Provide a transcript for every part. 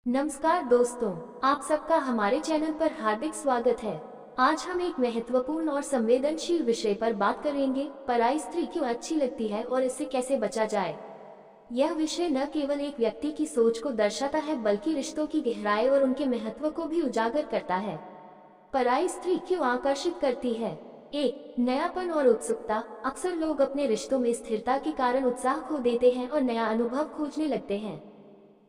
नमस्कार दोस्तों, आप सबका हमारे चैनल पर हार्दिक स्वागत है। आज हम एक महत्वपूर्ण और संवेदनशील विषय पर बात करेंगे, पराई स्त्री क्यों अच्छी लगती है और इससे कैसे बचा जाए। यह विषय न केवल एक व्यक्ति की सोच को दर्शाता है बल्कि रिश्तों की गहराई और उनके महत्व को भी उजागर करता है। पराई स्त्री क्यों आकर्षित करती है। एक, नयापन और उत्सुकता। अक्सर लोग अपने रिश्तों में स्थिरता के कारण उत्साह खो देते हैं और नया अनुभव खोजने लगते हैं।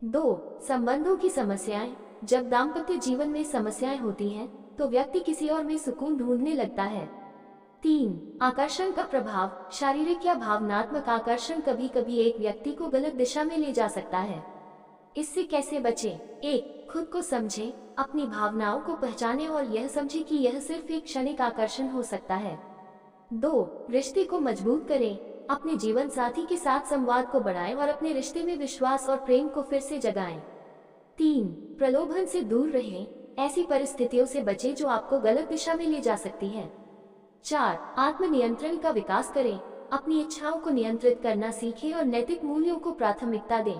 2. संबंधों की समस्याएं। जब दाम्पत्य जीवन में समस्याएं होती हैं, तो व्यक्ति किसी और में सुकून ढूंढने लगता है। 3. आकर्षण का प्रभाव। शारीरिक या भावनात्मक आकर्षण कभी कभी एक व्यक्ति को गलत दिशा में ले जा सकता है। इससे कैसे बचें? 1. खुद को समझें, अपनी भावनाओं को पहचानें और यह समझें कि यह सिर्फ एक क्षणिक आकर्षण हो सकता है। 2. रिश्ते को मजबूत करें। अपने जीवन साथी के साथ संवाद को बढ़ाएं और अपने रिश्ते में विश्वास और प्रेम को फिर से जगाएं। 3. प्रलोभन से दूर रहें। ऐसी परिस्थितियों से बचें जो आपको गलत दिशा में ले जा सकती हैं। 4. आत्मनियंत्रण का विकास करें। अपनी इच्छाओं को नियंत्रित करना सीखें और नैतिक मूल्यों को प्राथमिकता दें।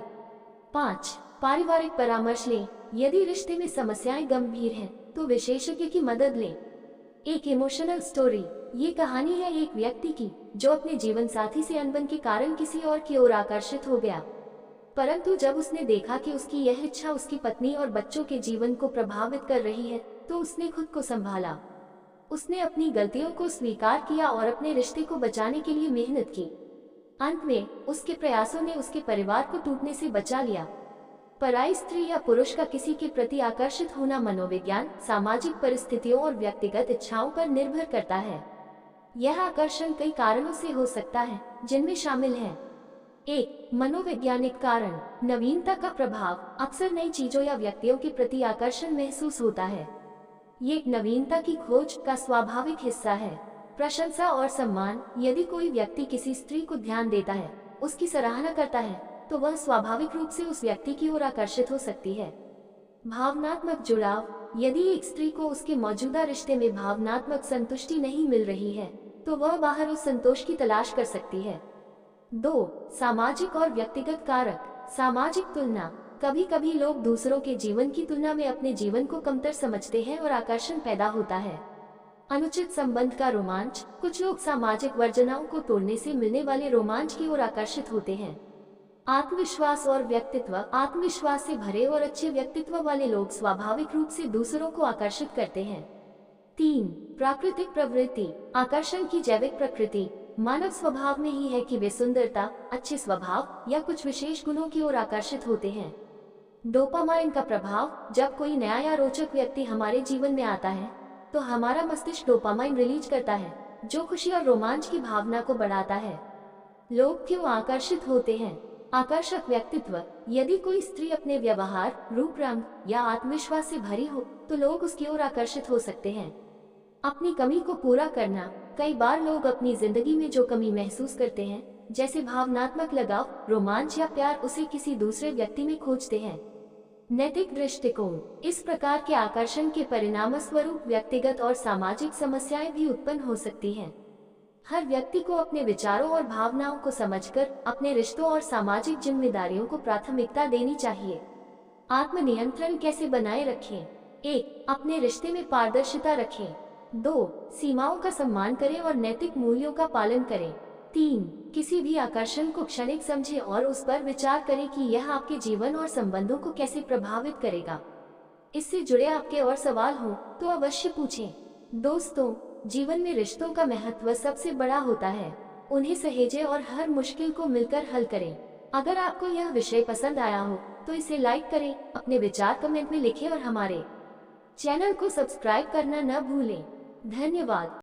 5. पारिवारिक परामर्श लें। यदि रिश्ते में समस्याएं गंभीर हैं, तो विशेषज्ञ की मदद लें। एक इमोशनल स्टोरी। ये कहानी है एक व्यक्ति की जो अपने जीवन साथी से अनबन के कारण किसी और की ओर आकर्षित हो गया। परंतु जब उसने देखा कि उसकी यह इच्छा उसकी पत्नी और बच्चों के जीवन को प्रभावित कर रही है, तो उसने खुद को संभाला। उसने अपनी गलतियों को स्वीकार किया और अपने रिश्ते को बचाने के लिए मेहनत की। अंत में उसके प्रयासों ने उसके परिवार को टूटने से बचा लिया। पराई स्त्री या पुरुष का किसी के प्रति आकर्षित होना मनोविज्ञान, सामाजिक परिस्थितियों और व्यक्तिगत इच्छाओं पर निर्भर करता है। यह आकर्षण कई कारणों से हो सकता है, जिनमें शामिल हैं। 1. मनोवैज्ञानिक कारण। नवीनता का प्रभाव। अक्सर नई चीजों या व्यक्तियों के प्रति आकर्षण महसूस होता है। ये नवीनता की खोज का स्वाभाविक हिस्सा है। प्रशंसा और सम्मान। यदि कोई व्यक्ति किसी स्त्री को ध्यान देता है, उसकी सराहना करता है, तो वह स्वाभाविक रूप से उस व्यक्ति की ओर आकर्षित हो सकती है। भावनात्मक जुड़ाव। यदि एक स्त्री को उसके मौजूदा रिश्ते में भावनात्मक संतुष्टि नहीं मिल रही है, तो वह बाहर उस संतोष की तलाश कर सकती है। 2. सामाजिक और व्यक्तिगत कारक। सामाजिक तुलना। कभी कभी लोग दूसरों के जीवन की तुलना में अपने जीवन को कमतर समझते हैं और आकर्षण पैदा होता है। अनुचित संबंध का रोमांच। कुछ लोग सामाजिक वर्जनाओं को तोड़ने से मिलने वाले रोमांच की ओर आकर्षित होते हैं। आत्मविश्वास और व्यक्तित्व। आत्मविश्वास से भरे और अच्छे व्यक्तित्व वाले लोग स्वाभाविक रूप से दूसरों को आकर्षित करते हैं। 3. प्राकृतिक प्रवृत्ति। आकर्षण की जैविक प्रकृति। मानव स्वभाव में ही है कि वे सुंदरता, अच्छे स्वभाव या कुछ विशेष गुणों की ओर आकर्षित होते हैं। डोपामाइन का प्रभाव। जब कोई नया या रोचक व्यक्ति हमारे जीवन में आता है, तो हमारा मस्तिष्क डोपामाइन रिलीज करता है, जो खुशी और रोमांच की भावना को बढ़ाता है। लोग क्यों आकर्षित होते हैं। आकर्षक व्यक्तित्व। यदि कोई स्त्री अपने व्यवहार, रूप रंग या आत्मविश्वास से भरी हो, तो लोग उसकी ओर आकर्षित हो सकते हैं। अपनी कमी को पूरा करना। कई बार लोग अपनी जिंदगी में जो कमी महसूस करते हैं, जैसे भावनात्मक लगाव, रोमांच या प्यार, उसे किसी दूसरे व्यक्ति में खोजते हैं। नैतिक दृष्टिकोण। इस प्रकार के आकर्षण के परिणामस्वरूप व्यक्तिगत और सामाजिक समस्याएं भी उत्पन्न हो सकती हैं। हर व्यक्ति को अपने विचारों और भावनाओं को समझकर अपने रिश्तों और सामाजिक जिम्मेदारियों को प्राथमिकता देनी चाहिए। आत्मनियंत्रण कैसे बनाए रखें। 1. अपने रिश्ते में पारदर्शिता रखें। 2. सीमाओं का सम्मान करें और नैतिक मूल्यों का पालन करें। 3. किसी भी आकर्षण को क्षणिक समझें और उस पर विचार करें कि यह आपके जीवन और संबंधों को कैसे प्रभावित करेगा। इससे जुड़े आपके और सवाल हो तो अवश्य पूछें। दोस्तों, जीवन में रिश्तों का महत्व सबसे बड़ा होता है। उन्हें सहेजें और हर मुश्किल को मिलकर हल करें। अगर आपको यह विषय पसंद आया हो तो इसे लाइक करें, अपने विचार कमेंट में लिखें और हमारे चैनल को सब्सक्राइब करना न भूलें। धन्यवाद।